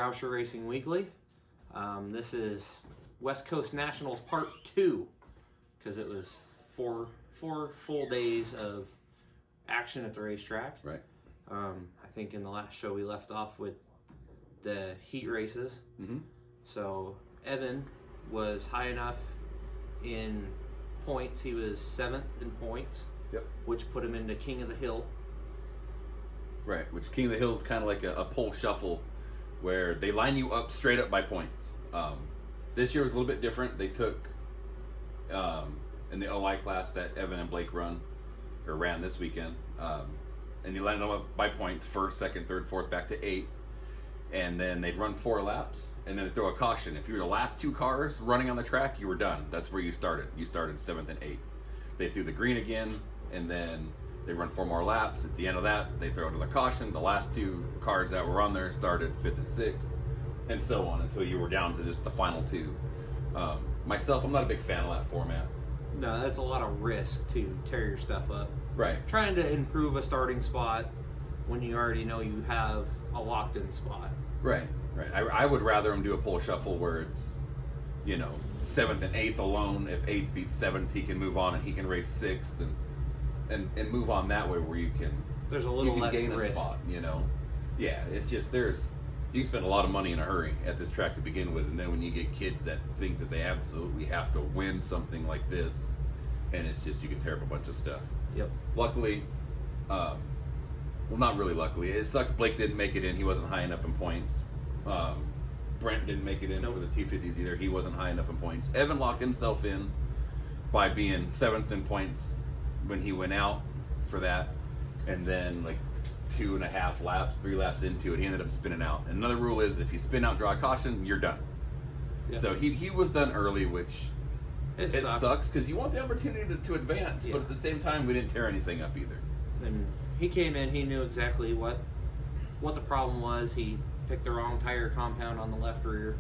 Rauscher Racing Weekly. This is West Coast Nationals Part 2, because it was four full days of action at the racetrack. Right. I think in the last show we left off with the heat races. Mm-hmm. So Evan was high enough in points. He was 7th in points, Yep. which put him into King of the Hill. Right, which King of the Hill is kind of like a pole shuffle where they line you up straight up by points. This year was a little bit different. They took, in the OI class that Evan and Blake ran this weekend, and they lined them up by points, 1st, 2nd, 3rd, 4th, back to 8th. And then they'd run 4 laps, and then they'd throw a caution. If you were the last 2 cars running on the track, you were done. That's where you started. You started 7th and 8th. They threw the green again, and then they run 4 more laps. At the end of that, they throw another caution. The last 2 cars that were on there started 5th and 6th, and so on until you were down to just the final 2. Myself, I'm not a big fan of that format. No, that's a lot of risk to tear your stuff up. Right. Trying to improve a starting spot when you already know you have a locked-in spot. Right. I would rather them do a pole shuffle where it's, 7th and 8th alone. If 8th beats 7th, he can move on and he can race 6th and move on that way where you can. There's a little less gain risk. A spot, Yeah, it's just you can spend a lot of money in a hurry at this track to begin with, and then when you get kids that think that they absolutely have to win something like this, and it's just you can tear up a bunch of stuff. Yep. Luckily, well, not really luckily. It sucks Blake didn't make it in. He wasn't high enough in points. Brent didn't make it in for the T50s either. He wasn't high enough in points. Evan locked himself in by being 7th in points when he went out for that, and then 2.5 laps, 3 laps into it, he ended up spinning out. And another rule is if you spin out, draw a caution, you're done. Yep. So he was done early, which it sucks because you want the opportunity to advance, but at the same time, we didn't tear anything up either. And he came in, he knew exactly what the problem was. He picked the wrong tire compound on the left rear.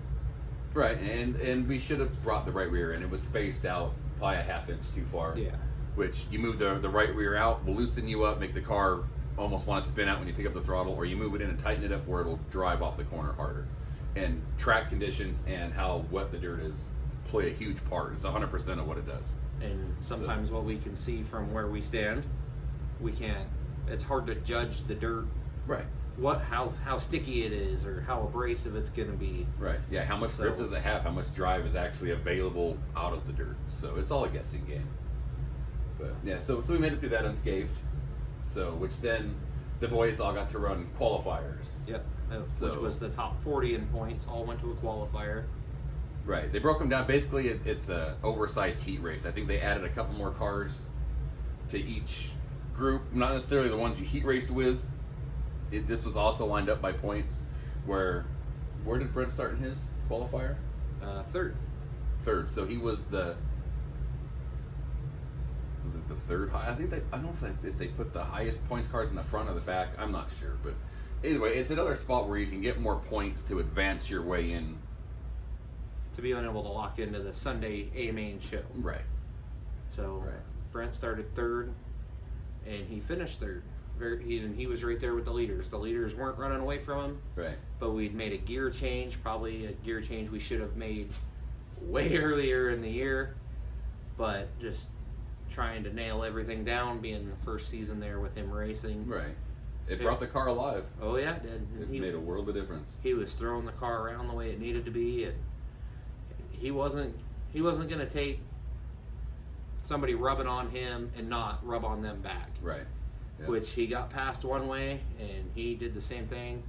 Right, and we should have brought the right rear in. It was spaced out probably a ½ inch too far. Yeah. Which you move the right rear out, will loosen you up, make the car almost want to spin out when you pick up the throttle, or you move it in and tighten it up where it'll drive off the corner harder. And track conditions and how wet the dirt is play a huge part. It's 100% of what it does. And sometimes what we can see from where we stand, we can't. It's hard to judge the dirt. Right. How sticky it is or how abrasive it's going to be. Right. Yeah. How much grip does it have? How much drive is actually available out of the dirt? So it's all a guessing game. But yeah. So we made it through that unscathed. So which then the boys all got to run qualifiers. Yep. Which was the top 40 in points. All went to a qualifier. Right. They broke them down. Basically, it's a oversized heat race. I think they added a couple more cars to each group. Not necessarily the ones you heat raced with. This was also lined up by points. Where did Brent start in his qualifier? 3rd. 3rd. So he was the. Was it the 3rd high? I don't know if they put the highest points cars in the front or the back. I'm not sure, but anyway, it's another spot where you can get more points to advance your way in. To be unable to lock into the Sunday A main show. Right. So Brent started 3rd, and he finished 3rd. He was right there with the leaders. The leaders weren't running away from him. Right. But we'd made a gear change, probably a gear change we should have made way earlier in the year. But just trying to nail everything down, being the first season there with him racing. Right. It brought the car alive. Oh yeah, it did. It made a world of difference. He was throwing the car around the way it needed to be, and he wasn't going to take somebody rubbing on him and not rub on them back. Right. Yeah. Which he got past one way, and he did the same thing.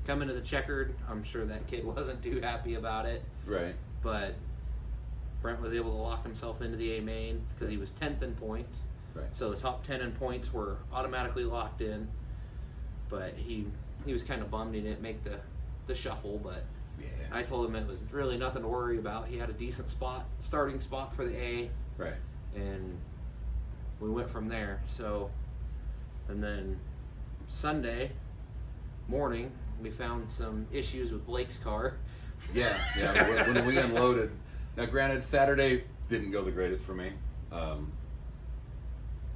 Coming to the checkered, I'm sure that kid wasn't too happy about it. Right. But Brent was able to lock himself into the A main because he was 10th in points. Right. So the top 10 in points were automatically locked in. But he was kind of bummed he didn't make the shuffle, but yeah. I told him it was really nothing to worry about. He had a decent starting spot for the A. Right. And we went from there. So, and then Sunday morning, we found some issues with Blake's car. Yeah. When we unloaded. Now, granted, Saturday didn't go the greatest for me,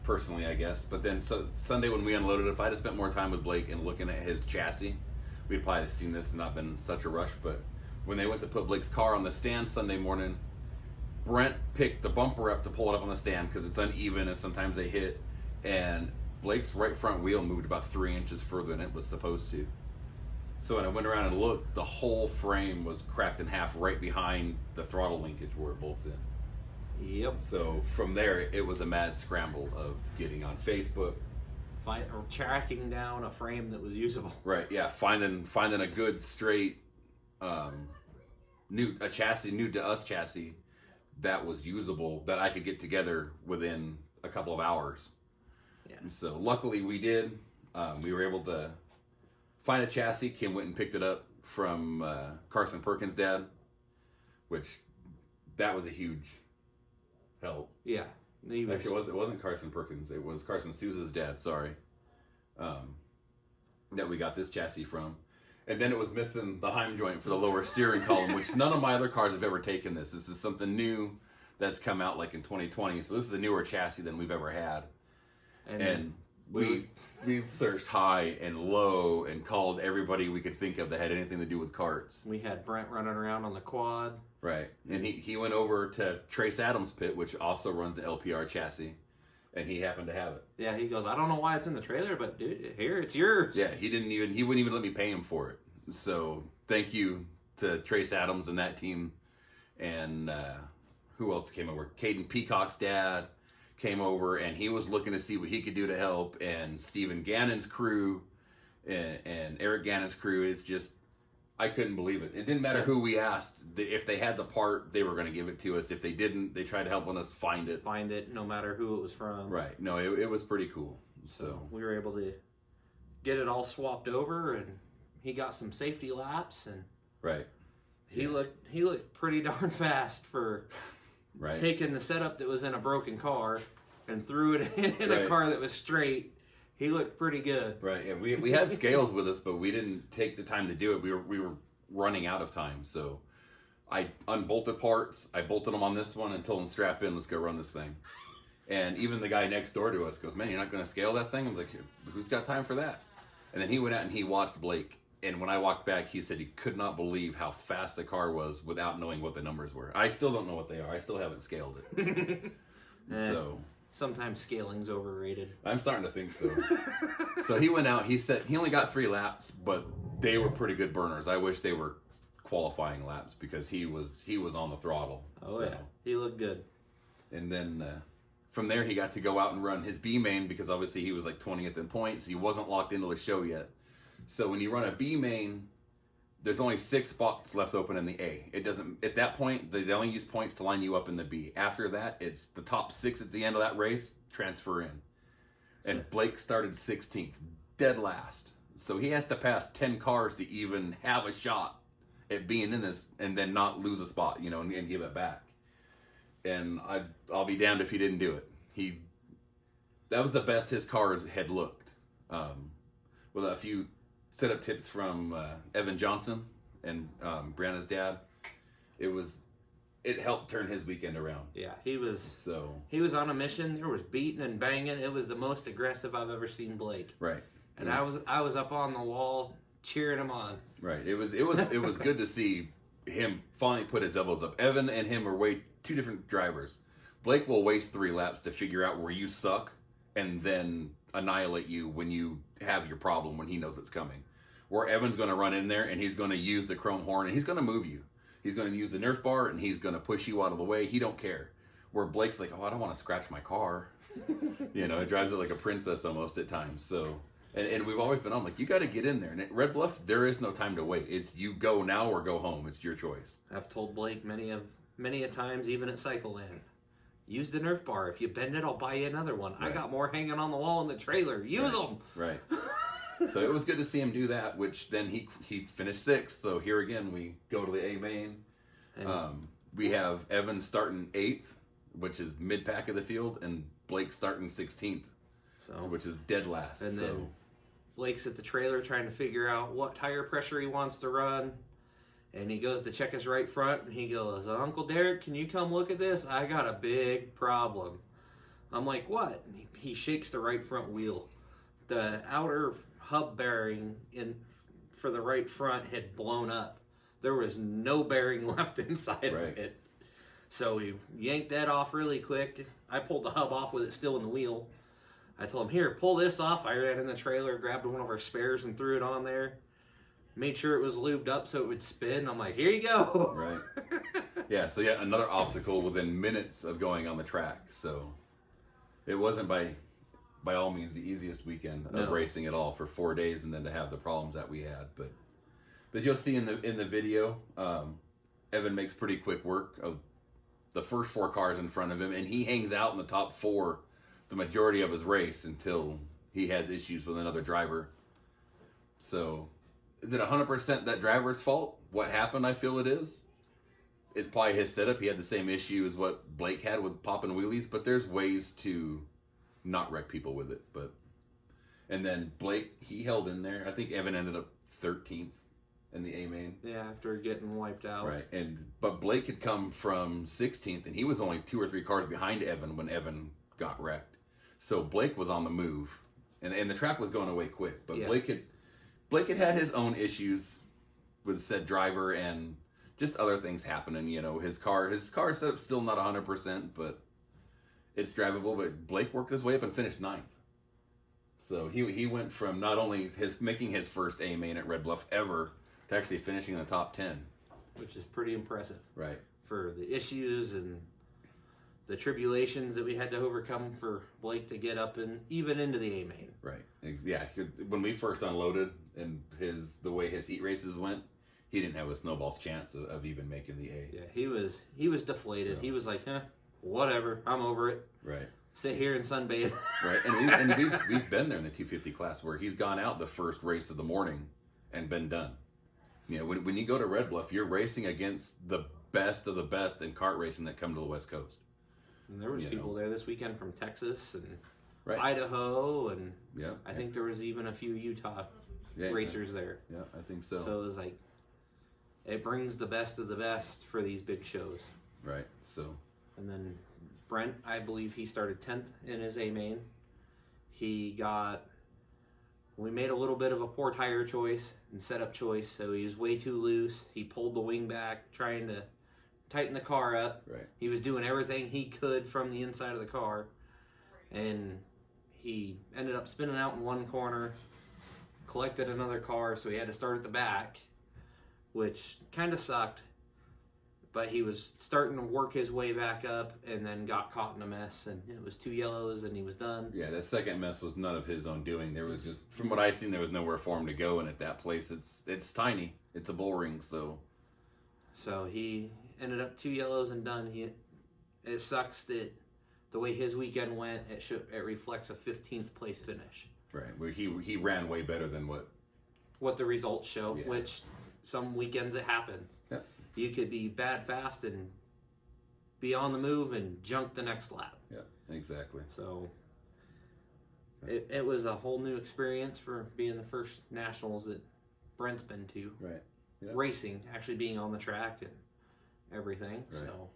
personally, I guess. But then Sunday when we unloaded, if I'd have spent more time with Blake and looking at his chassis, we'd probably have seen this and not been such a rush. But when they went to put Blake's car on the stand Sunday morning, Brent picked the bumper up to pull it up on the stand because it's uneven and sometimes they hit. And Blake's right front wheel moved about 3 inches further than it was supposed to. So when I went around and looked, the whole frame was cracked in half right behind the throttle linkage where it bolts in. Yep. So from there, it was a mad scramble of getting on Facebook. Or tracking down a frame that was usable. Right, yeah, finding a good straight new to us chassis that was usable that I could get together within a couple of hours. Yeah. So luckily we did. We were able to find a chassis. Kim went and picked it up from Carson Perkins' dad, which that was a huge help. Yeah. Actually, it wasn't Carson Perkins. It was Carson Sousa's dad. Sorry, that we got this chassis from, and then it was missing the Heim joint for the lower steering column, which none of my other cars have ever taken. This is something new that's come out like in 2020. So this is a newer chassis than we've ever had, and we searched high and low and called everybody we could think of that had anything to do with karts. We had Brent running around on the quad. Right, and he went over to Trace Adams' pit, which also runs an LPR chassis, and he happened to have it. Yeah, he goes, I don't know why it's in the trailer, but dude, here, it's yours. Yeah, he wouldn't even let me pay him for it. So thank you to Trace Adams and that team, and who else came over? Caden Peacock's dad came over, and he was looking to see what he could do to help, and Stephen Gannon's crew and Eric Gannon's crew is just, I couldn't believe it. It didn't matter who we asked. If they had the part, they were going to give it to us. If they didn't, they tried to help us find it. No matter who it was from. Right. No, it was pretty cool. So we were able to get it all swapped over, and he got some safety laps, and right. He looked pretty darn fast for taking the setup that was in a broken car and threw it in a car that was straight. He looked pretty good. Right, yeah. We had scales with us, but we didn't take the time to do it. We were running out of time, so I unbolted parts. I bolted them on this one and told him, strap in, let's go run this thing. And even the guy next door to us goes, man, you're not going to scale that thing? I was like, who's got time for that? And then he went out and he watched Blake. And when I walked back, he said he could not believe how fast the car was without knowing what the numbers were. I still don't know what they are. I still haven't scaled it. So sometimes scaling's overrated. I'm starting to think so. So he went out. He said he only got 3 laps, but they were pretty good burners. I wish they were qualifying laps because he was on the throttle. Oh yeah, he looked good. And then from there, he got to go out and run his B main because obviously he was like 20th in points. He wasn't locked into the show yet. So when you run a B main, there's only 6 spots left open in the A. It doesn't, at that point, they only use points to line you up in the B. After that, it's the top 6 at the end of that race transfer in. And Blake started 16th, dead last. So he has to pass 10 cars to even have a shot at being in this and then not lose a spot, and give it back. And I'll be damned if he didn't do it. That was the best his car had looked. With a few setup tips from Evan Johnson and Brianna's dad, it helped turn his weekend around. Yeah, he was on a mission. There was beating and banging. It was the most aggressive I've ever seen Blake. Right. And I was up on the wall cheering him on. Right. It was good to see him finally put his elbows up. Evan and him are two different drivers. Blake will waste 3 laps to figure out where you suck and then annihilate you when you have your problem when he knows it's coming. Where Evan's going to run in there and he's going to use the chrome horn and he's going to move you. He's going to use the Nerf bar and he's going to push you out of the way. He don't care. Where Blake's like, oh, I don't want to scratch my car. It drives it like a princess almost at times. So, and we've always been on like, you got to get in there. And at Red Bluff, there is no time to wait. It's you go now or go home. It's your choice. I've told Blake many a times, even at Cycle Land, use the Nerf bar. If you bend it, I'll buy you another one. Right. I got more hanging on the wall in the trailer. Use them. Right. So it was good to see him do that, which then he finished 6th. So here again, we go to the A main. We have Evan starting 8th, which is mid-pack of the field, and Blake starting 16th, which is dead last. And then Blake's at the trailer trying to figure out what tire pressure he wants to run. And he goes to check his right front, and he goes, Uncle Derek, can you come look at this? I got a big problem. I'm like, what? And he shakes the right front wheel. The outer hub bearing for the right front had blown up. There was no bearing left inside of Right. it. So we yanked that off really quick. I pulled the hub off with it still in the wheel. I told him, here, pull this off. I ran in the trailer, grabbed one of our spares and threw it on there. Made sure it was lubed up so it would spin. I'm like, here you go. Right. Yeah, so yeah, another obstacle within minutes of going on the track. So it wasn't by all means the easiest weekend of racing at all for 4 days, and then to have the problems that we had. But you'll see in the video, Evan makes pretty quick work of the first 4 cars in front of him, and he hangs out in the top 4 the majority of his race until he has issues with another driver. So is it 100% that driver's fault? What happened, I feel it is. It's probably his setup. He had the same issue as what Blake had with popping wheelies, but there's ways to not wreck people with it. And then Blake, he held in there. I think Evan ended up 13th in the A main. Yeah, after getting wiped out. Right. But Blake had come from 16th, and he was only 2 or 3 cars behind Evan when Evan got wrecked. So Blake was on the move, and the track was going away quick. But yeah. Blake had his own issues with said driver and just other things happening. You know, his car setup's still not 100%, but it's drivable. But Blake worked his way up and finished 9th. So he went from not only making his first A main at Red Bluff ever to actually finishing in the top 10, which is pretty impressive. Right. For the issues and the tribulations that we had to overcome for Blake to get up and even into the A main. Right. Yeah. When we first unloaded and the way his heat races went, he didn't have a snowball's chance of even making the A. Yeah, he was deflated. So. He was like, whatever, I'm over it. Right. Sit here and sunbathe. Right. And we've been there in the 250 class where he's gone out the first race of the morning and been done. You know, when you go to Red Bluff, you're racing against the best of the best in kart racing that come to the West Coast. And there was people there this weekend from Texas and Idaho, and I think there was even a few Utah racers there. Yeah, I think so. So it was like, it brings the best of the best for these big shows. Right, so. And then Brent, I believe he started 10th in his A main. We made a little bit of a poor tire choice and setup choice, so he was way too loose. He pulled the wing back, trying to tighten the car up. Right. He was doing everything he could from the inside of the car, and he ended up spinning out in one corner, collected another car, so he had to start at the back, which kind of sucked. But he was starting to work his way back up and then got caught in a mess, and it was 2 yellows and he was done. Yeah, that second mess was none of his own doing. There was just, from what I've seen, there was nowhere for him to go, and at that place, it's tiny. It's a bull ring, so. So he ended up 2 yellows and done. It sucks that the way his weekend went, it reflects a 15th place finish. Right, where he ran way better than what the results show, which some weekends it happens. Yeah. You could be bad fast and be on the move and junk the next lap. Yeah, exactly. So it was a whole new experience for being the first nationals that Brent's been to. Right. Yeah. Racing, actually being on the track and everything. Right. So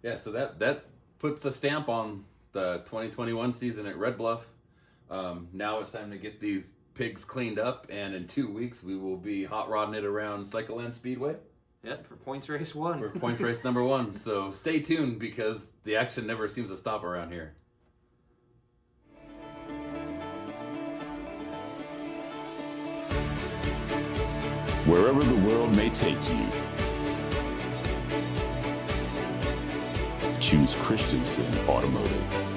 yeah. So that puts a stamp on the 2021 season at Red Bluff. Now it's time to get these pigs cleaned up, and in 2 weeks we will be hot rodding it around Cycle Land Speedway. Yep, for points race 1. For points race number 1. So stay tuned because the action never seems to stop around here. Wherever the world may take you, choose Christensen Automotive.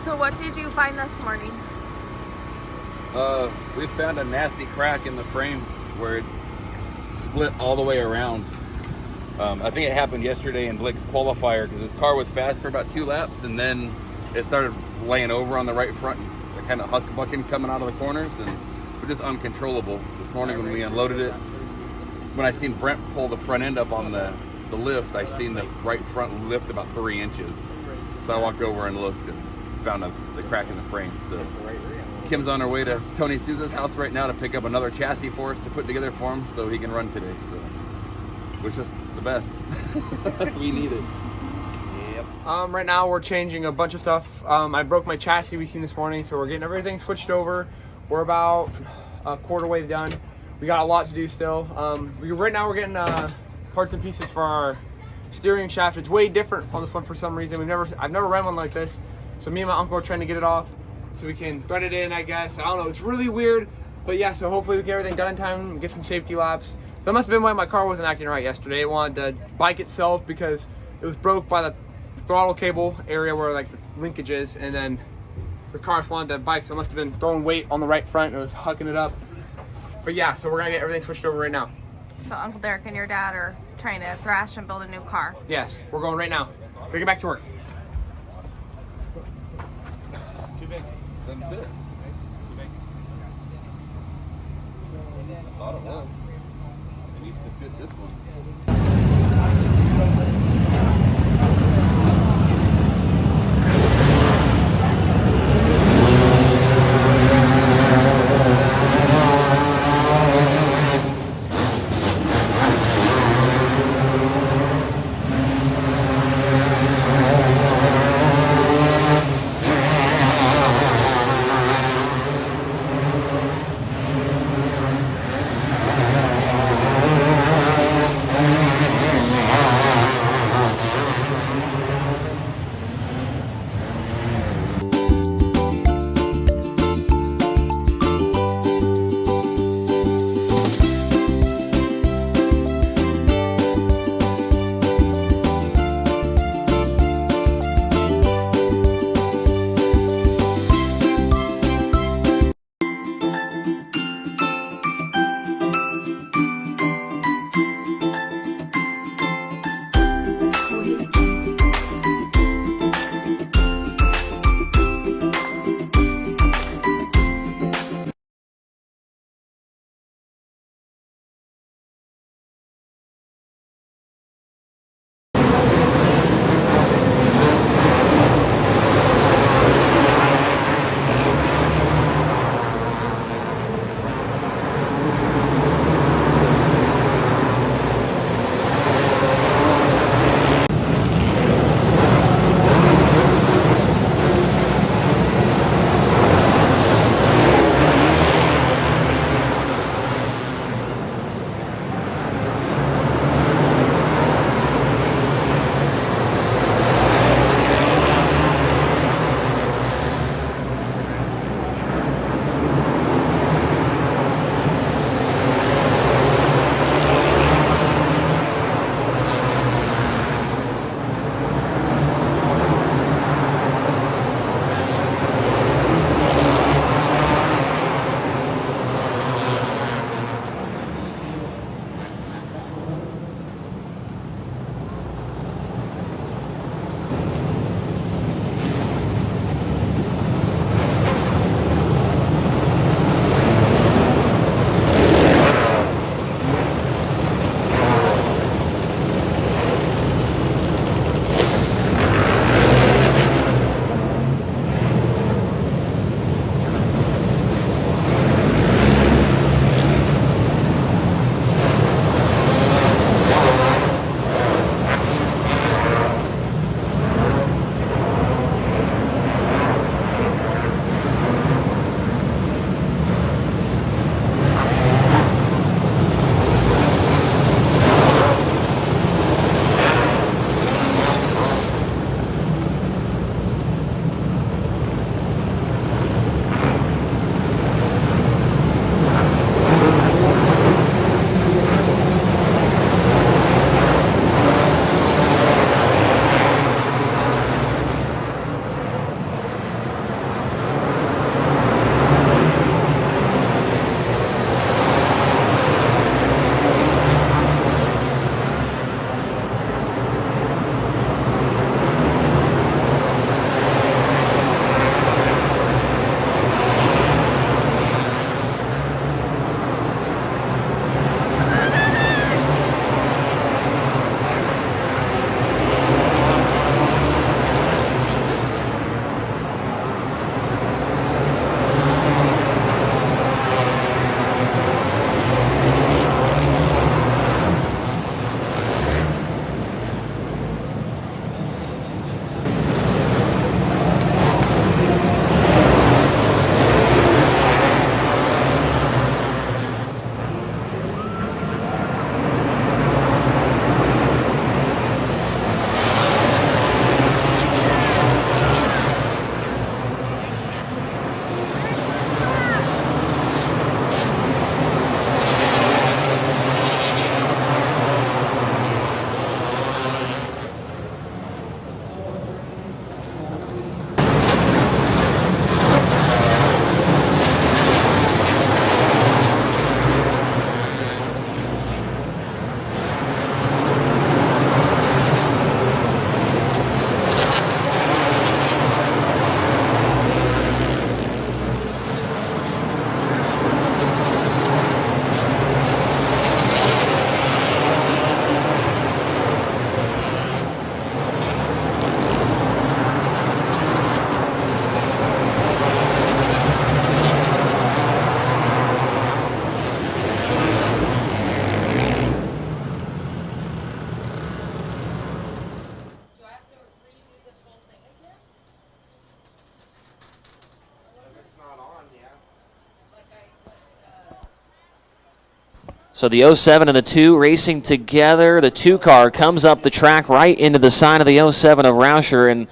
So what did you find this morning? We found a nasty crack in the frame where it's split all the way around. I think it happened yesterday in Blake's qualifier because his car was fast for about 2 laps, and then it started laying over on the right front, and kind of huck-bucking coming out of the corners, and it was just uncontrollable. This morning when we unloaded it, when I seen Brent pull the front end up on the lift, I seen the right front lift about 3 inches. So I walked over and looked and found the crack in the frame. So Kim's on her way to Tony Souza's house right now to pick up another chassis for us to put together for him so he can run today. So wish us the best. We need it. Yep. Right now we're changing a bunch of stuff. I broke my chassis we seen this morning, so we're getting everything switched over. We're about a quarter way done. We got a lot to do still. Right now we're getting parts and pieces for our steering shaft. It's way different on this one for some reason. I've never ran one like this. So me and my uncle are trying to get it off so we can thread it in, I guess. I don't know, it's really weird. But yeah, so hopefully we get everything done in time, get some safety laps. That must have been why my car wasn't acting right yesterday. It wanted to bike itself because it was broke by the throttle cable area where like the linkage is, and then the car just wanted to bike, so it must have been throwing weight on the right front and it was hucking it up. But yeah, so we're gonna get everything switched over right now. So Uncle Derek and your dad are trying to thrash and build a new car. Yes, we're going right now. We're get back to work. Too big. Doesn't fit. Too big. I thought it was. It needs to fit this one. So the 07 and the 2 racing together. The 2 car comes up the track right into the side of the 07 of Rauscher and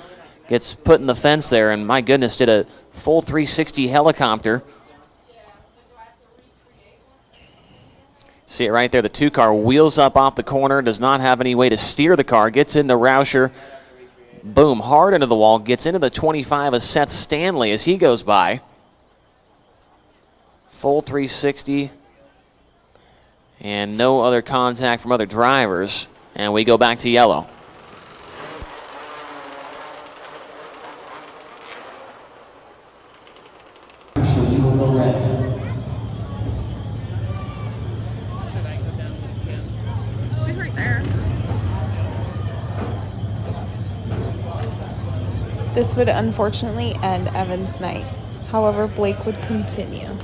gets put in the fence there. And my goodness, did a full 360 helicopter. See it right there. The 2 car wheels up off the corner, does not have any way to steer the car, gets into Rauscher. Boom, hard into the wall, gets into the 25 of Seth Stanley as he goes by. Full 360. And no other contact from other drivers. And we go back to yellow. She's right there. This would unfortunately end Evan's night. However, Blake would continue.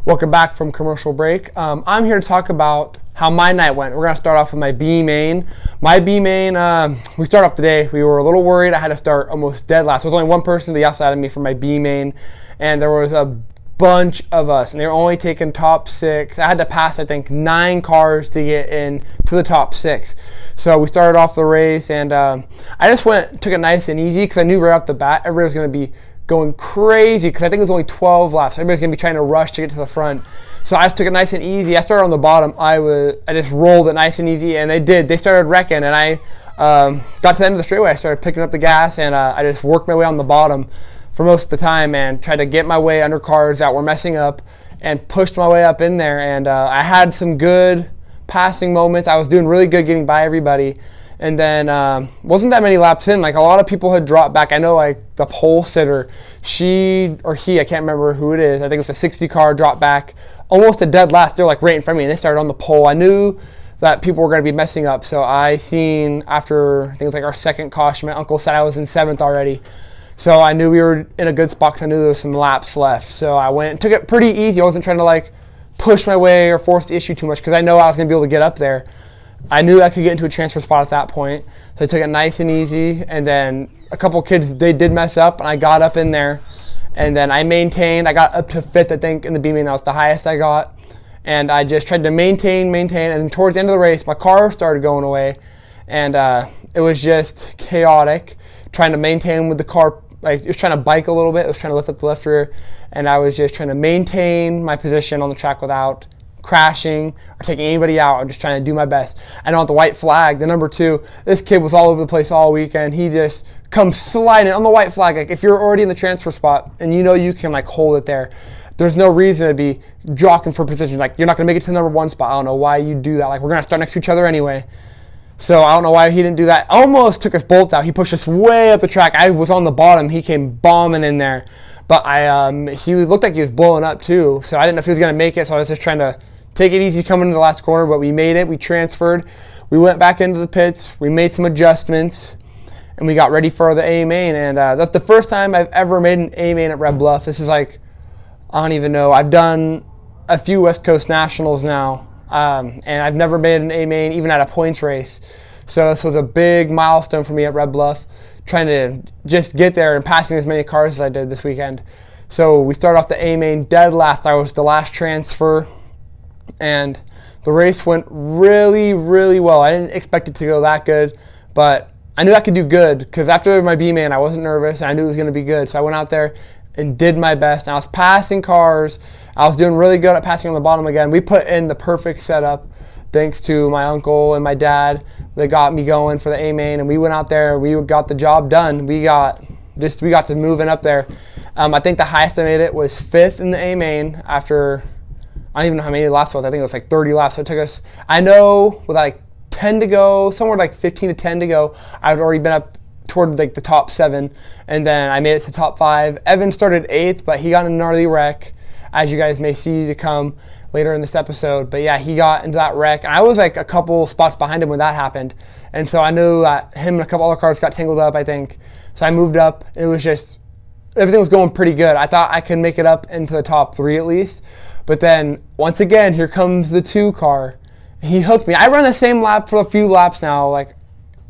Welcome back from commercial break. I'm here to talk about how my night went. We're going to start off with my B main. My B main, we start off the day. We were a little worried. I had to start almost dead last. There was only one person to the outside of me for my B main, and there was a bunch of us, and they were only taking top 6. I had to pass, I think, 9 cars to get in to the top 6. So we started off the race, and I just took it nice and easy because I knew right off the bat everybody was going to be going crazy because I think it was only 12 laps. Everybody's going to be trying to rush to get to the front. So I just took it nice and easy. I started on the bottom. I just rolled it nice and easy, and they did. They started wrecking, and I got to the end of the straightaway. I started picking up the gas, and I just worked my way on the bottom for most of the time and tried to get my way under cars that were messing up and pushed my way up in there. And I had some good passing moments. I was doing really good getting by everybody. And then wasn't that many laps in. Like, a lot of people had dropped back. I know, like, the pole sitter, she or he, I can't remember who it is. I think it's a 60 car, dropped back almost a dead last. They're like right in front of me, and they started on the pole. I knew that people were going to be messing up. So I seen after, I think it was like our second caution, my uncle said I was in 7th already. So I knew we were in a good spot because I knew there was some laps left. So I went and took it pretty easy. I wasn't trying to like push my way or force the issue too much because I know I was going to be able to get up there. I knew I could get into a transfer spot at that point. So I took it nice and easy. And then a couple kids, they did mess up, and I got up in there. And then I maintained. I got up to 5th, I think, in the B main. That was the highest I got. And I just tried to maintain. And then towards the end of the race, my car started going away. And it was just chaotic trying to maintain with the car. Like, it was trying to bike a little bit. It was trying to lift up the left rear. And I was just trying to maintain my position on the track without crashing or taking anybody out. I'm just trying to do my best. And on the white flag, the number 2, this kid was all over the place all weekend. He just comes sliding on the white flag. Like, if you're already in the transfer spot and you know you can like hold it there, there's no reason to be jockeying for position. Like, you're not going to make it to the number 1 spot. I don't know why you do that. Like, we're going to start next to each other anyway. So I don't know why he didn't do that. Almost took us both out. He pushed us way up the track. I was on the bottom. He came bombing in there. But he looked like he was blowing up too. So I didn't know if he was going to make it. So I was just trying to take it easy coming into the last corner. But we made it. We transferred. We went back into the pits. We made some adjustments. And we got ready for the A main. And that's the first time I've ever made an A main at Red Bluff. This is like, I don't even know. I've done a few West Coast Nationals now. And I've never made an A main even at a points race. So this was a big milestone for me at Red Bluff, trying to just get there and passing as many cars as I did this weekend. So we started off the A main dead last. I was the last transfer, and the race went really, really well. I didn't expect it to go that good, but I knew I could do good because after my B main, I wasn't nervous, and I knew it was going to be good. So I went out there and did my best, and I was passing cars. I was doing really good at passing on the bottom again. We put in the perfect setup thanks to my uncle and my dad. They got me going for the A main, and we went out there. We got the job done. We got to moving up there. I think the highest I made it was 5th in the A main after, I don't even know how many laps it was. I think it was like 30 laps. So it took us, I know with like 10 to go, somewhere like 15 to 10 to go, I'd already been up toward like the top 7, and then I made it to top 5. Evan started 8th, but he got in a gnarly wreck, as you guys may see to come later in this episode. But yeah, he got into that wreck, and I was like a couple spots behind him when that happened, and so I knew that him and a couple other cars got tangled up, I think. So I moved up, and it was just, everything was going pretty good. I thought I could make it up into the top 3 at least, but then once again, here comes the 2 car. He hooked me. I run the same lap for a few laps now, like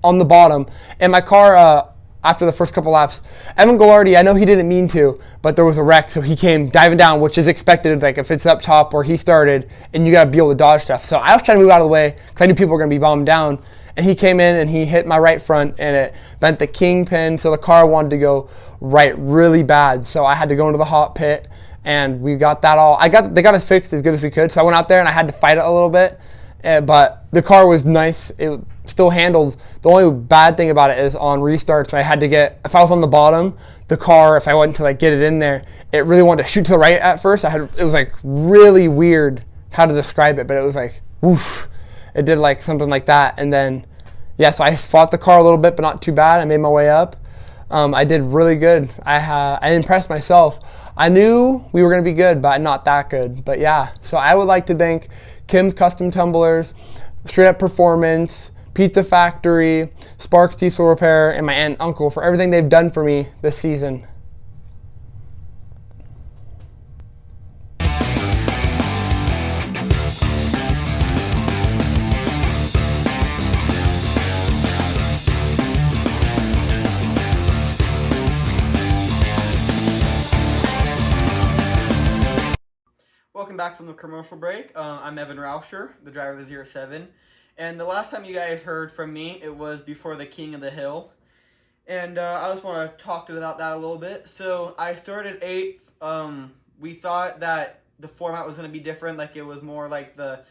on the bottom, and my car, after the first couple laps, Evan Goulardi, I know he didn't mean to, but there was a wreck, so he came diving down, which is expected, like if it's up top where he started, and you got to be able to dodge stuff. So I was trying to move out of the way because I knew people were going to be bombed down, and he came in and he hit my right front, and it bent the kingpin, so the car wanted to go right really bad. So I had to go into the hot pit, and we got that all. They got us fixed as good as we could, so I went out there and I had to fight it a little bit, but the car was nice. It still handled. The only bad thing about it is on restarts, I had to get, if I was on the bottom, the car, if I went to like get it in there, it really wanted to shoot to the right at first. It was like really weird how to describe it, but it was like, woof. It did like something like that. And then, yeah, so I fought the car a little bit, but not too bad. I made my way up. I did really good. I impressed myself. I knew we were going to be good, but not that good. But yeah, so I would like to thank Kim's Custom Tumblers, Straight Up Performance, Pizza Factory, Sparks Diesel Repair, and my aunt and uncle for everything they've done for me this season. back from the commercial break. I'm Evan Rauscher, the driver of the 07. And the last time you guys heard from me, it was before the King of the Hill. And I just want to talk about that a little bit. So I started 8th. We thought that the format was going to be different, like it was more like the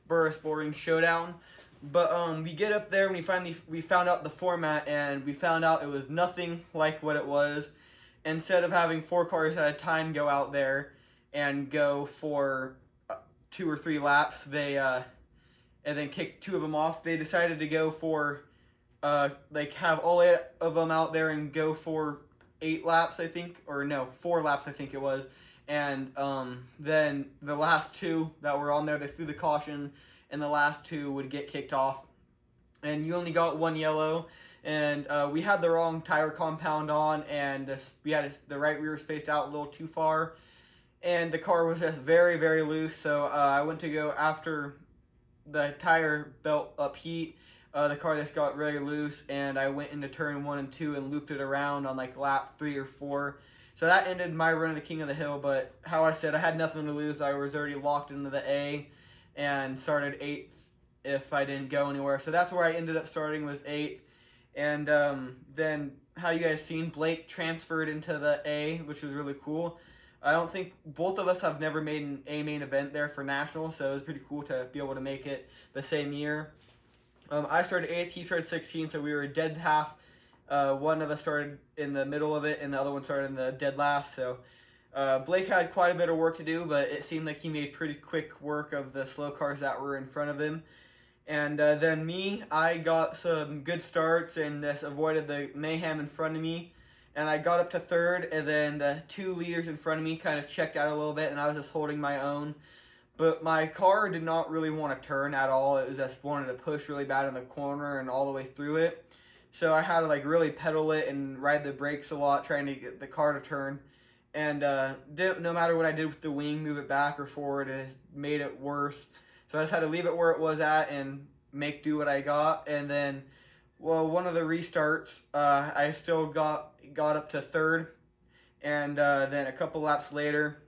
Burris Boring Showdown. But we get up there and we found out the format, and we found out it was nothing like what it was. Instead of having 4 cars at a time go out there and go for 2 or 3 laps, they and then kick 2 of them off, they decided to go for have all 8 of them out there and go for 8 laps, I think, or no, 4 laps, I think it was. And then the last 2 that were on there, they threw the caution, and the last 2 would get kicked off. And you only got 1 yellow, and we had the wrong tire compound on, and we had the right rear spaced out a little too far, and the car was just very, very loose. So I went to go after the tire belt up heat. The car just got really loose, and I went into turn 1 and 2 and looped it around on like lap 3 or 4. So that ended my run of the King of the Hill. But how I said, I had nothing to lose. I was already locked into the A and started 8th if I didn't go anywhere. So that's where I ended up starting, was 8th. And then how you guys seen, Blake transferred into the A, which was really cool. I don't think both of us have never made an A main event there for national, so it was pretty cool to be able to make it the same year. I started 8th, he started 16th, so we were dead half. One of us started in the middle of it, and the other one started in the dead last. So Blake had quite a bit of work to do, but it seemed like he made pretty quick work of the slow cars that were in front of him. And then me, I got some good starts and just avoided the mayhem in front of me. And I got up to 3rd, and then the 2 leaders in front of me kind of checked out a little bit, and I was just holding my own. But my car did not really want to turn at all. It was just wanted to push really bad in the corner and all the way through it. So I had to like really pedal it and ride the brakes a lot, trying to get the car to turn. And no matter what I did with the wing, move it back or forward, it made it worse. So I just had to leave it where it was at and make do what I got. And then, well, one of the restarts, I still got up to 3rd. And then a couple laps later,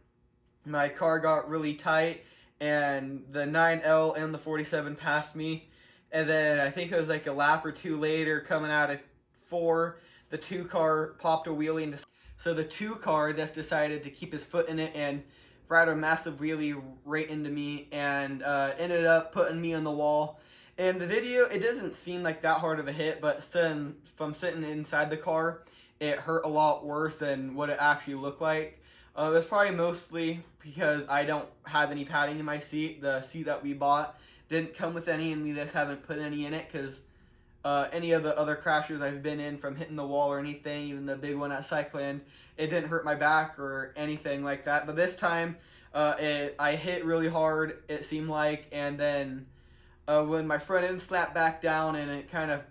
my car got really tight, and the 9L and the 47 passed me. And then I think it was like a lap or 2 later, coming out of 4, the 2 car popped a wheelie into. So the 2 car just decided to keep his foot in it and ride a massive wheelie right into me, and ended up putting me on the wall. In the video, it doesn't seem like that hard of a hit, but from sitting inside the car, it hurt a lot worse than what it actually looked like. It's probably mostly because I don't have any padding in my seat. The seat that we bought didn't come with any, and we just haven't put any in it because any of the other crashes I've been in, from hitting the wall or anything, even the big one at Cycland, it didn't hurt my back or anything like that. But this time, I hit really hard, it seemed like, and then when my front end slapped back down, and it kind of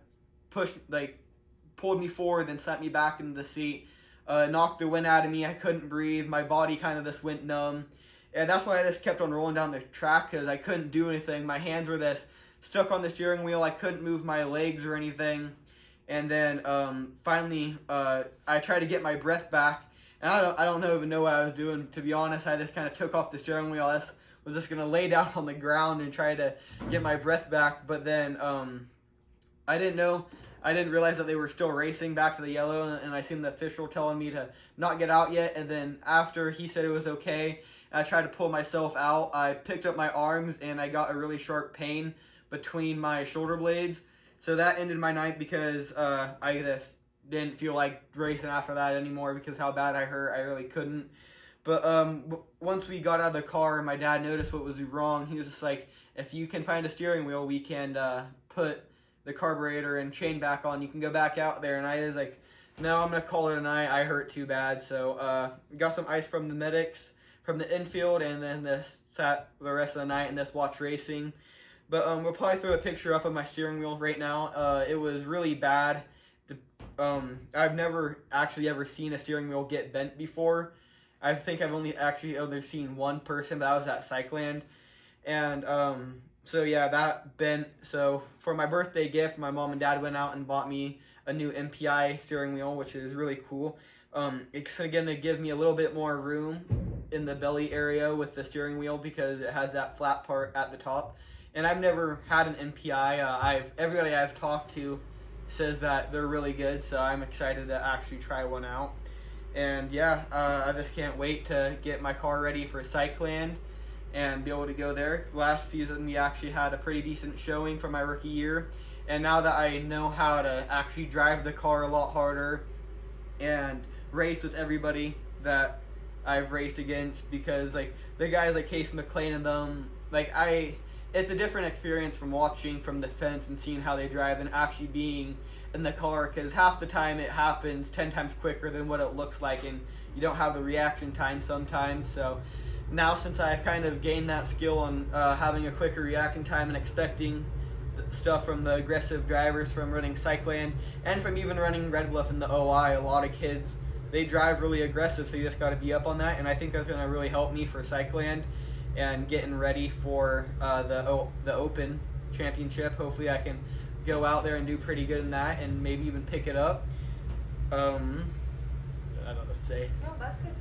pulled me forward, then slapped me back into the seat, knocked the wind out of me. I couldn't breathe. My body kind of just went numb. And that's why I just kept on rolling down the track, because I couldn't do anything. My hands were just stuck on the steering wheel. I couldn't move my legs or anything. And then finally, I tried to get my breath back. And I don't even know what I was doing, to be honest. I just kind of took off the steering wheel. I was just going to lay down on the ground and try to get my breath back. But then I didn't realize that they were still racing back to the yellow, and I seen the official telling me to not get out yet. And then after he said it was okay, I tried to pull myself out. I picked up my arms, and I got a really sharp pain between my shoulder blades. So that ended my night, because I just didn't feel like racing after that anymore, because how bad I hurt. I really couldn't. But once we got out of the car and my dad noticed what was wrong, he was just like, if you can find a steering wheel, we can put the carburetor and chain back on. You can go back out there. And I was like, no, I'm going to call it a night. I hurt too bad. So we got some ice from the medics from the infield, and then sat the rest of the night and just watched racing. But we'll probably throw a picture up of my steering wheel right now. It was really bad. I've never actually ever seen a steering wheel get bent before. I think I've only seen one person, but that was at Cycland. And so yeah, that bent. So for my birthday gift, my mom and dad went out and bought me a new MPI steering wheel, which is really cool. It's going to give me a little bit more room in the belly area with the steering wheel because it has that flat part at the top. And I've never had an NPI. Everybody I've talked to says that they're really good, so I'm excited to actually try one out. And yeah, I just can't wait to get my car ready for Cycland and be able to go there. Last season we actually had a pretty decent showing for my rookie year, and now that I know how to actually drive the car a lot harder and race with everybody that I've raced against, because like the guys like Case McLean and them, it's a different experience from watching from the fence and seeing how they drive and actually being in the car, because half the time it happens 10 times quicker than what it looks like, and you don't have the reaction time sometimes. So now, since I've kind of gained that skill on having a quicker reaction time and expecting stuff from the aggressive drivers from running Cycland and from even running Red Bluff in the OI, a lot of kids, they drive really aggressive, so you just got to be up on that, and I think that's going to really help me for Cycland and getting ready for the Open Championship. Hopefully I can go out there and do pretty good in that and maybe even pick it up. I don't know what to say. No, that's good.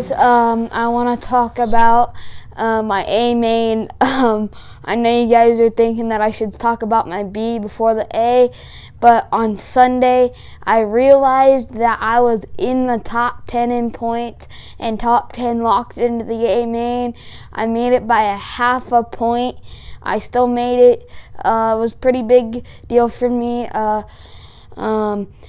guys. I want to talk about my A main. I know you guys are thinking that I should talk about my B before the A, but on Sunday I realized that I was in the top 10 in points and top 10 locked into the A main. I made it by a half a point. I still made it. It was a pretty big deal for me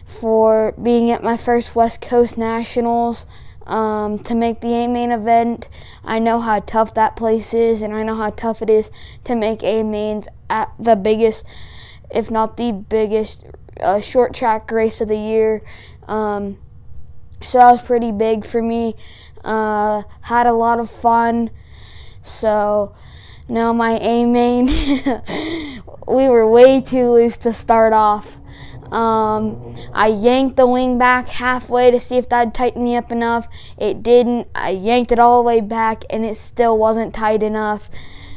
for being at my first West Coast Nationals. To make the A main event. I know how tough that place is, and I know how tough it is to make A mains at the biggest, if not the biggest, short track race of the year. So that was pretty big for me. Had a lot of fun. So now my A main, we were way too loose to start off. I yanked the wing back halfway to see if that'd tighten me up enough. It didn't. I yanked it all the way back and it still wasn't tight enough.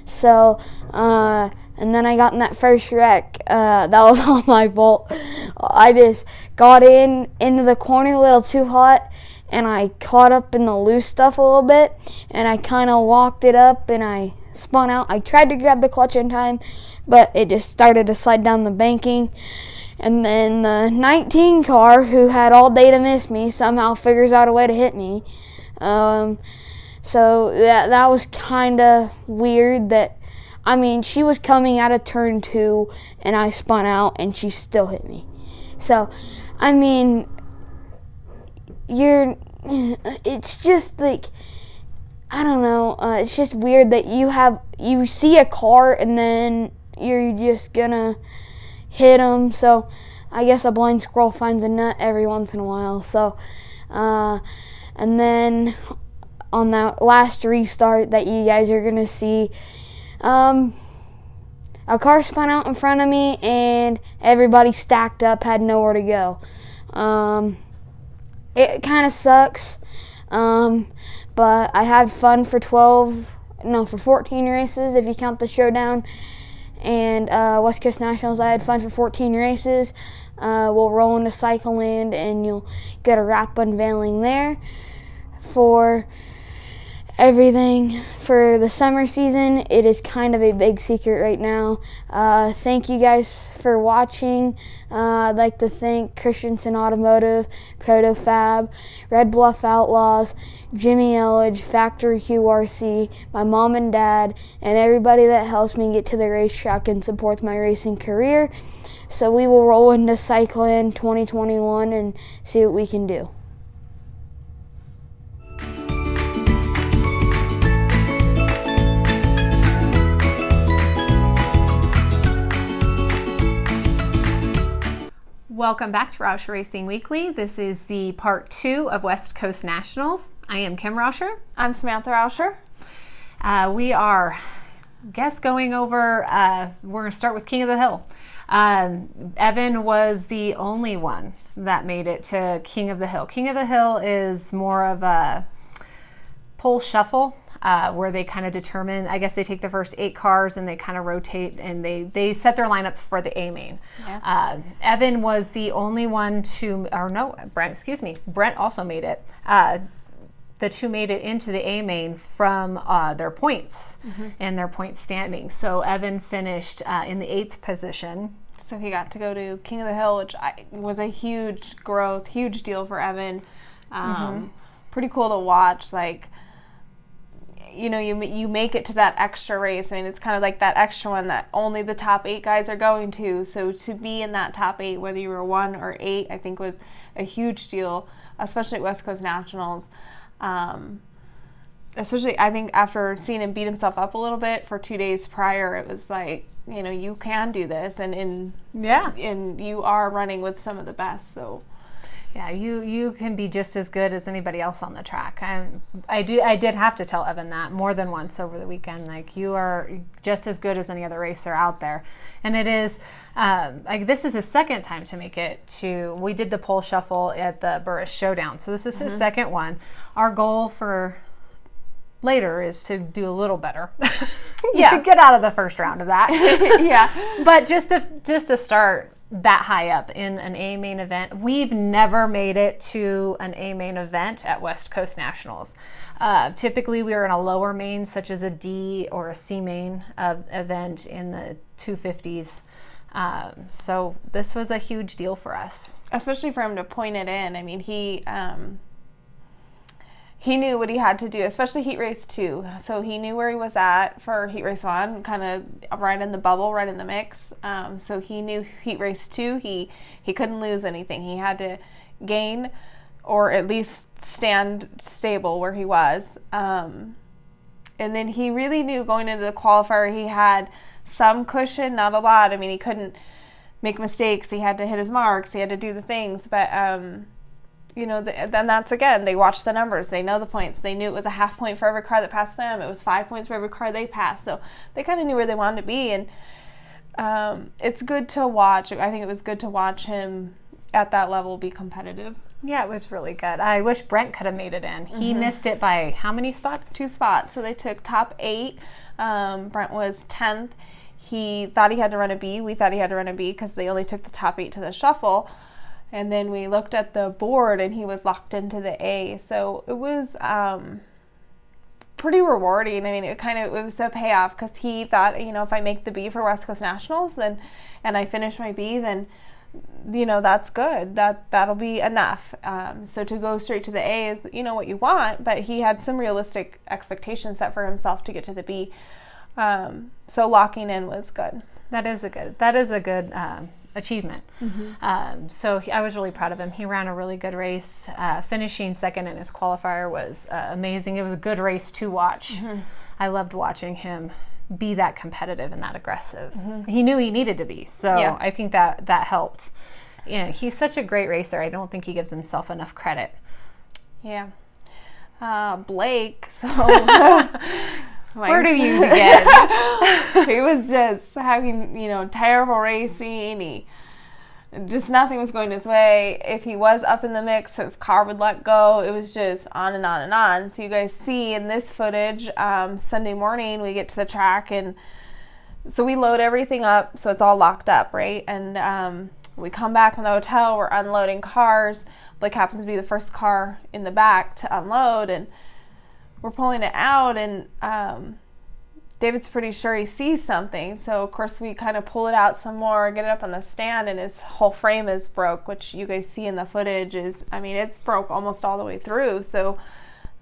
So, and then I got in that first wreck. That was all my fault. I just got into the corner a little too hot, and I caught up in the loose stuff a little bit, and I kind of walked it up and I spun out. I tried to grab the clutch in time, but it just started to slide down the banking. And then the 19 car, who had all day to miss me, somehow figures out a way to hit me. So that was kind of weird. She was coming out of turn 2, and I spun out, and she still hit me. So, it's just like, I don't know. It's just weird that you see a car, and then you're just gonna hit them. So I guess a blind squirrel finds a nut every once in a while. So and then on that last restart that you guys are gonna see, a car spun out in front of me and everybody stacked up, had nowhere to go. It kind of sucks, but I had fun for 14 races if you count the showdown and West Coast Nationals. I had fun for 14 races. We'll roll into Cycleland and you'll get a wrap unveiling there for everything for the summer season. It is kind of a big secret right now. Thank you guys for watching. I'd like to thank Christensen Automotive, ProtoFab, Red Bluff Outlaws, Jimmy Elledge, Factory QRC, my mom and dad, and everybody that helps me get to the racetrack and supports my racing career. So we will roll into Cycleland 2021 and see what we can do. Welcome back to Rauscher Racing Weekly. This is the part 2 of West Coast Nationals. I am Kim Rauscher. I'm Samantha Rauscher. We are, going over, we're going to start with King of the Hill. Evan was the only one that made it to King of the Hill. King of the Hill is more of a pole shuffle. Where they kind of determine, I guess they take the first 8 cars and they kind of rotate and they set their lineups for the A main. Yeah. Evan was the only one Brent also made it. The two made it into the A main from their points and their point standing. So Evan finished in the 8th position. So he got to go to King of the Hill, which was a huge growth, huge deal for Evan. Pretty cool to watch, you make it to that extra race. I mean, it's kind of like that extra one that only the top 8 guys are going to. So to be in that top 8, whether you were 1 or 8, I think was a huge deal, especially at West Coast Nationals. Especially, I think after seeing him beat himself up a little bit for 2 days prior, it was like, you can do this, and you are running with some of the best. So. Yeah, you can be just as good as anybody else on the track. I did have to tell Evan that more than once over the weekend. You are just as good as any other racer out there, and it is. This is his second time to make it to. We did the pole shuffle at the Burris Showdown, so this is his second one. Our goal for later is to do a little better. Get out of the first round of that. Yeah, but just to start. that high up in an A main event. We've never made it to an A main event at West Coast Nationals. Typically we are in a lower main, such as a D or a C main event in the 250s. So this was a huge deal for us. Especially for him to point it in. I mean, he knew what he had to do, especially heat race 2. So he knew where he was at for heat race 1, kind of right in the bubble, right in the mix. So he knew heat race 2, he couldn't lose anything. He had to gain or at least stand stable where he was. And then he really knew going into the qualifier he had some cushion, not a lot. I mean, he couldn't make mistakes. He had to hit his marks. He had to do the things. But, you know, then that's, again, they watched the numbers. They know the points. They knew it was a half point for every car that passed them. It was 5 points for every car they passed. So they kind of knew where they wanted to be. And it's good to watch. I think it was good to watch him at that level be competitive. Yeah, it was really good. I wish Brent could have made it in. He missed it by how many spots? 2 spots. So they took top 8. Brent was 10th. He thought he had to run a B. We thought he had to run a B because they only took the top 8 to the shuffle. And then we looked at the board and he was locked into the A. So it was pretty rewarding. I mean, it was a payoff because he thought, you know, if I make the B for West Coast Nationals and I finish my B, then, you know, that's good. That'll be enough. So to go straight to the A is, you know, what you want, but he had some realistic expectations set for himself to get to the B. So locking in was good. That is a good achievement. So I was really proud of him. He ran a really good race. Finishing second in his qualifier was amazing. It was a good race to watch. I loved watching him be that competitive and that aggressive. He knew he needed to be. So yeah. I think that helped. Yeah, he's such a great racer. I don't think he gives himself enough credit. Yeah. Blake, so where do you begin? He was just having, you know, terrible racing. Just nothing was going his way. If he was up in the mix, his car would let go. It was just on and on and on. So you guys see in this footage, Sunday morning we get to the track, and so we load everything up so it's all locked up, right? And we come back from the hotel, we're unloading cars. Blake happens to be the first car in the back to unload, and we're pulling it out, and David's pretty sure he sees something. So of course we kind of pull it out some more, get it up on the stand, and his whole frame is broke, which you guys see in the footage is, I mean, it's broke almost all the way through. So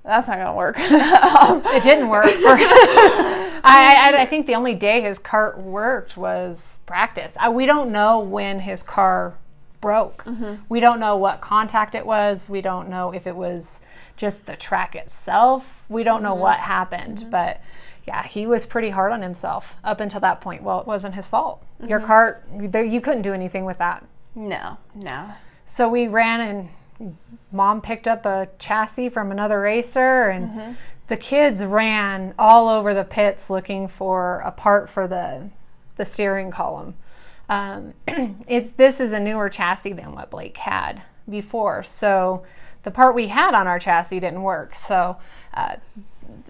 that's not gonna work. It didn't work. I think the only day his cart worked was practice. We don't know when his car broke. We don't know what contact it was. We don't know if it was just the track itself. We don't know what happened, but yeah, he was pretty hard on himself up until that point. Well, it wasn't his fault. Your cart, you couldn't do anything with that. No. So we ran, and Mom picked up a chassis from another racer, and the kids ran all over the pits looking for a part for the steering column. This is a newer chassis than what Blake had before, so the part we had on our chassis didn't work. So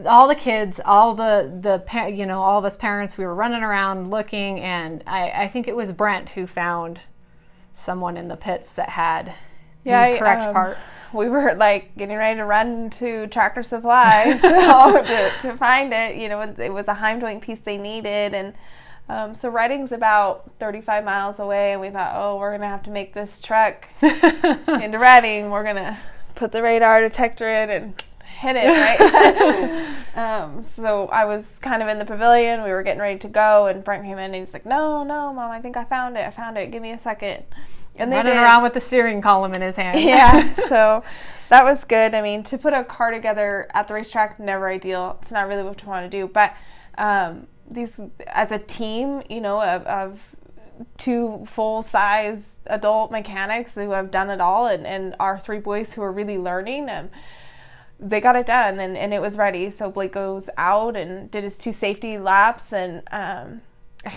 all the kids, all all of us parents, we were running around looking, and I think it was Brent who found someone in the pits that had the correct part. We were like getting ready to run to Tractor Supply to find it. You know, it was a Heimdwing piece they needed, and so Reading's about 35 miles away, and we thought, we're gonna have to make this trek into Reading. We're gonna put the radar detector in and hit it, right? So I was kind of in the pavilion. We were getting ready to go, and Brent came in, and he's like, no, Mom, I think I found it. Give me a second. And they running around with the steering column in his hand. Yeah, so that was good. I mean, to put a car together at the racetrack, never ideal. It's not really what you want to do. But these, as a team, you know, of 2 full-size adult mechanics who have done it all, and our 3 boys who are really learning, they got it done, and it was ready. So Blake goes out and did his 2 safety laps, and I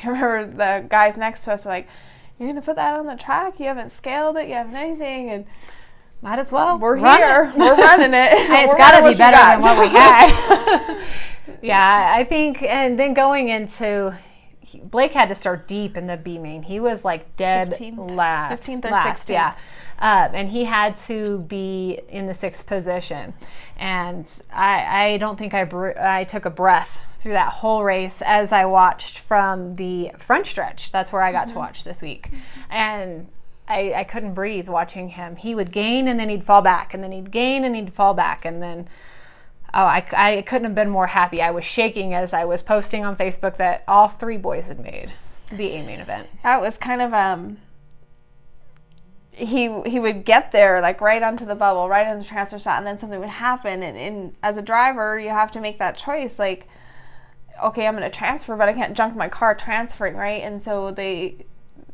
remember the guys next to us were like, "You're gonna put that on the track? You haven't scaled it, you haven't anything," and might as well. We're here. We're running it. It's got to be better than what we had. Yeah, I think, and then going into, Blake had to start deep in the B main. He was like dead 15th or last, 16th. yeah. And he had to be in the 6th position. And I don't think I took a breath through that whole race as I watched from the front stretch. That's where I got to watch this week. And I couldn't breathe watching him. He would gain and then he'd fall back, and then he'd gain and he'd fall back, and then I couldn't have been more happy. I was shaking as I was posting on Facebook that all 3 boys had made the A main event. That was kind of he would get there like right onto the bubble, right on the transfer spot, and then something would happen. And as a driver, you have to make that choice. Like, okay, I'm going to transfer, but I can't junk my car transferring, right? And so they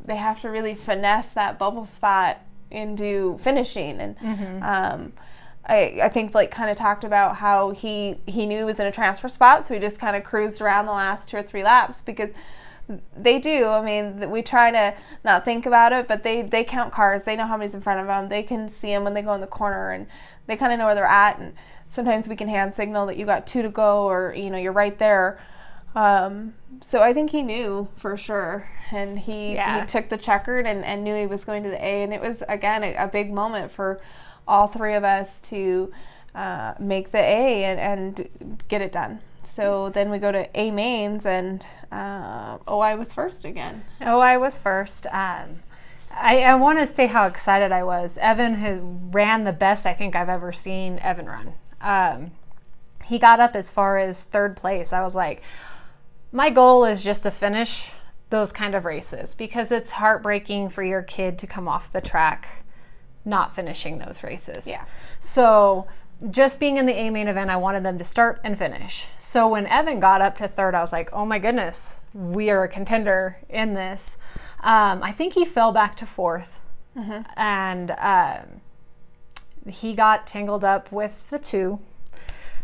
have to really finesse that bubble spot into finishing. And I think Blake kind of talked about how he knew he was in a transfer spot, so he just kind of cruised around the last 2 or 3 laps, because they do. I mean, we try to not think about it, but they count cars. They know how many's in front of them. They can see them when they go in the corner, and they kind of know where they're at. And sometimes we can hand signal that you got 2 to go, or you're right there. So I think he knew for sure, and he took the checkered and knew he was going to the A, and it was again a big moment for all 3 of us to make the A and get it done. So then we go to A mains, and OI was first again. OI was first. I want to say how excited I was. Evan ran the best I think I've ever seen Evan run. He got up as far as 3rd place. I was like, my goal is just to finish those kind of races, because it's heartbreaking for your kid to come off the track not finishing those races. Yeah. So just being in the A main event, I wanted them to start and finish. So when Evan got up to 3rd, I was like, oh my goodness, we are a contender in this. I think he fell back to 4th. And he got tangled up with the 2.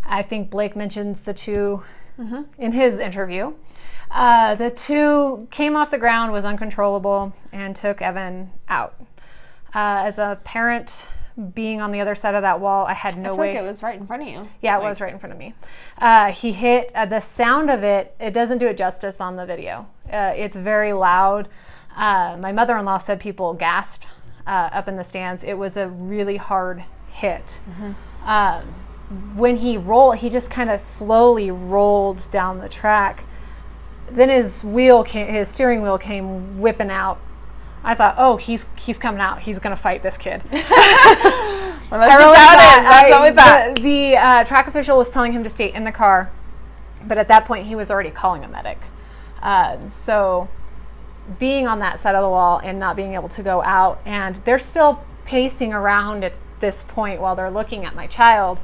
I think Blake mentions the 2 in his interview. The 2 came off the ground, was uncontrollable, and took Evan out. As a parent being on the other side of that wall, I had no way. I think it was right in front of you. Yeah, it was right in front of me. He hit, the sound of it doesn't do it justice on the video. It's very loud. My mother-in-law said people gasped up in the stands. It was a really hard hit. When he rolled, he just kind of slowly rolled down the track. Then his steering wheel came whipping out. I thought, oh, he's coming out. He's going to fight this kid. The track official was telling him to stay in the car, but at that point he was already calling a medic. So being on that side of the wall and not being able to go out, and they're still pacing around at this point while they're looking at my child,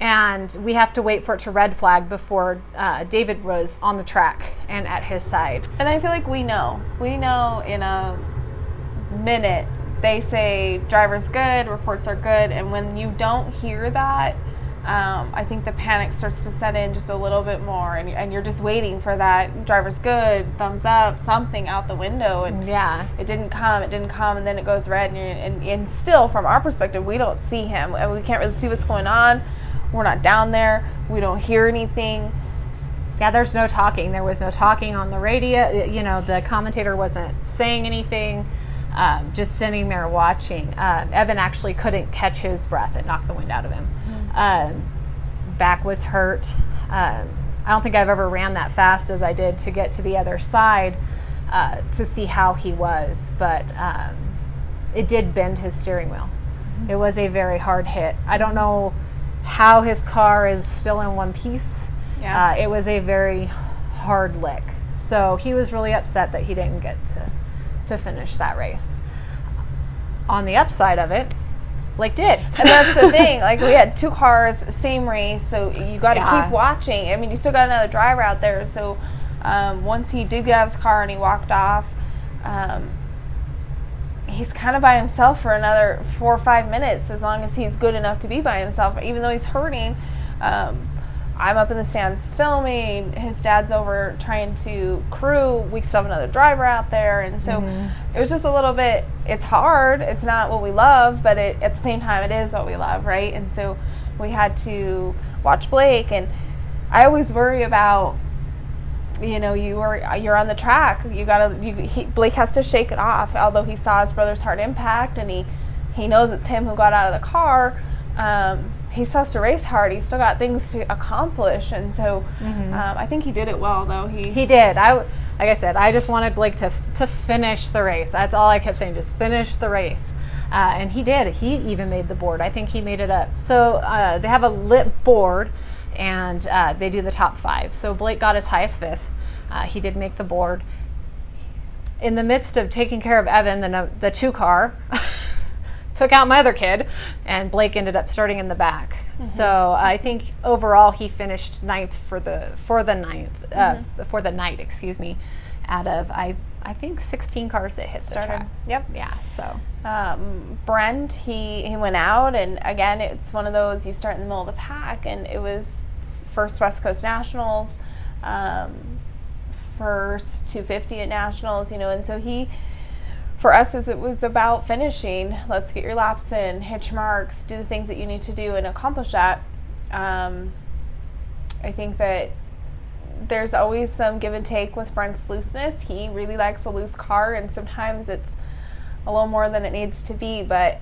and we have to wait for it to red flag before David was on the track and at his side. And I feel like we know in a minute they say driver's good, reports are good, and when you don't hear that, I think the panic starts to set in just a little bit more, and you're just waiting for that driver's good, thumbs up, something out the window, and it didn't come, and then it goes red, and still from our perspective we don't see him, and we can't really see what's going on. We're not down there, we don't hear anything. Yeah, there's no talking. There was no talking on the radio. The commentator wasn't saying anything. Just sitting there watching. Evan actually couldn't catch his breath. It knocked the wind out of him. Back was hurt. I don't think I've ever ran that fast as I did to get to the other side to see how he was, but it did bend his steering wheel. It was a very hard hit. I don't know how his car is still in one piece. It was a very hard lick. So he was really upset that he didn't get to finish that race. On the upside of it, Blake did. And that's the thing. Like, we had 2 cars, same race, so you got to keep watching. I mean, you still got another driver out there. So once he did get out of his car and he walked off, he's kind of by himself for another 4 or 5 minutes, as long as he's good enough to be by himself, even though he's hurting. I'm up in the stands filming, his dad's over trying to crew, we still have another driver out there, and so it was just a little bit, it's hard, it's not what we love, but at the same time it is what we love, right? And so we had to watch Blake, and I always worry about you know, you're on the track. Blake has to shake it off. Although he saw his brother's hard impact and he knows it's him who got out of the car, he still has to race hard. He's still got things to accomplish, and so I think he did it well. Though he did. Like I said, I just wanted Blake to finish the race. That's all I kept saying, just finish the race. And he did. He even made the board. I think he made it up. So they have a lit board, and they do the top 5. So Blake got his highest 5th. He did make the board. In the midst of taking care of Evan, the 2 car took out my other kid, and Blake ended up starting in the back. So I think overall he finished 9th for the night, excuse me, out of I think 16 cars that hit the track. Yep. Yeah. So Brent, he went out, and again, it's one of those, you start in the middle of the pack, and it was first West Coast Nationals, first 250 at Nationals, you know, and so for us, it was about finishing. Let's get your laps in, hit your marks, do the things that you need to do and accomplish that. I think that there's always some give and take with Brent's looseness. He really likes a loose car, and sometimes it's a little more than it needs to be, but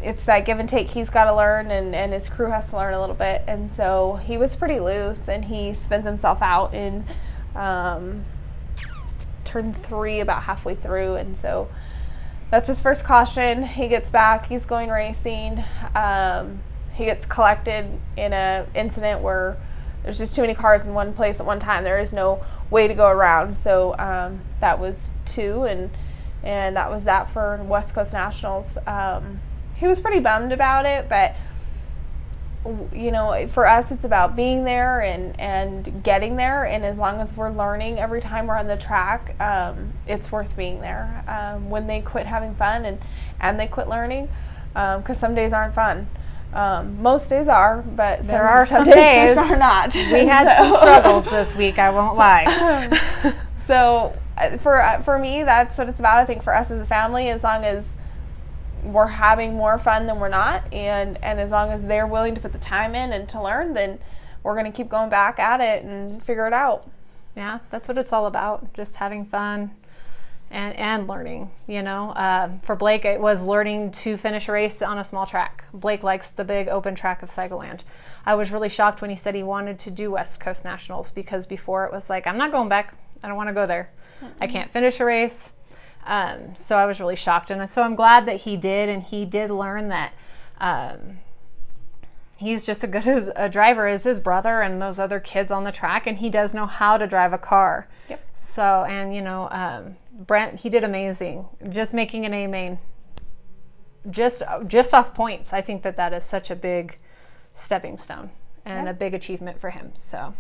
it's that give and take he's got to learn, and his crew has to learn a little bit. And so he was pretty loose, and he spins himself out in turn 3 about halfway through, and so that's his first caution. He gets back, he's going racing. He gets collected in a incident where there's just too many cars in one place at one time. There is no way to go around. So that was 2, and that was that for West Coast Nationals. He was pretty bummed about it, but you know, for us, it's about being there and getting there. And as long as we're learning every time we're on the track, it's worth being there. When they quit having fun and they quit learning, because some days aren't fun. Most days are, but there are some days are not. We had some struggles this week, I won't lie. So for me, that's what it's about. I think for us as a family, as long as we're having more fun than we're not, and as long as they're willing to put the time in and to learn, then we're going to keep going back at it and figure it out. Yeah, that's what it's all about, just having fun and learning, you know. For Blake, it was learning to finish a race on a small track. Blake likes the big open track of Cycleland. I was really shocked when he said he wanted to do West Coast Nationals, because before it was like, I'm not going back, I don't want to go there. I can't finish a race. So I was really shocked, and so I'm glad that he did, and he did learn that he's just as good as a driver as his brother and those other kids on the track, and he does know how to drive a car. Yep. So, and you know, Brent, he did amazing, just making an A main, just off points. I think that is such a big stepping stone and a big achievement for him. So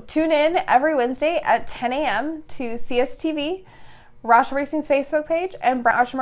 tune in every Wednesday at 10 a.m. to CSTV, Rauscher Racing's Facebook page, and Rauscher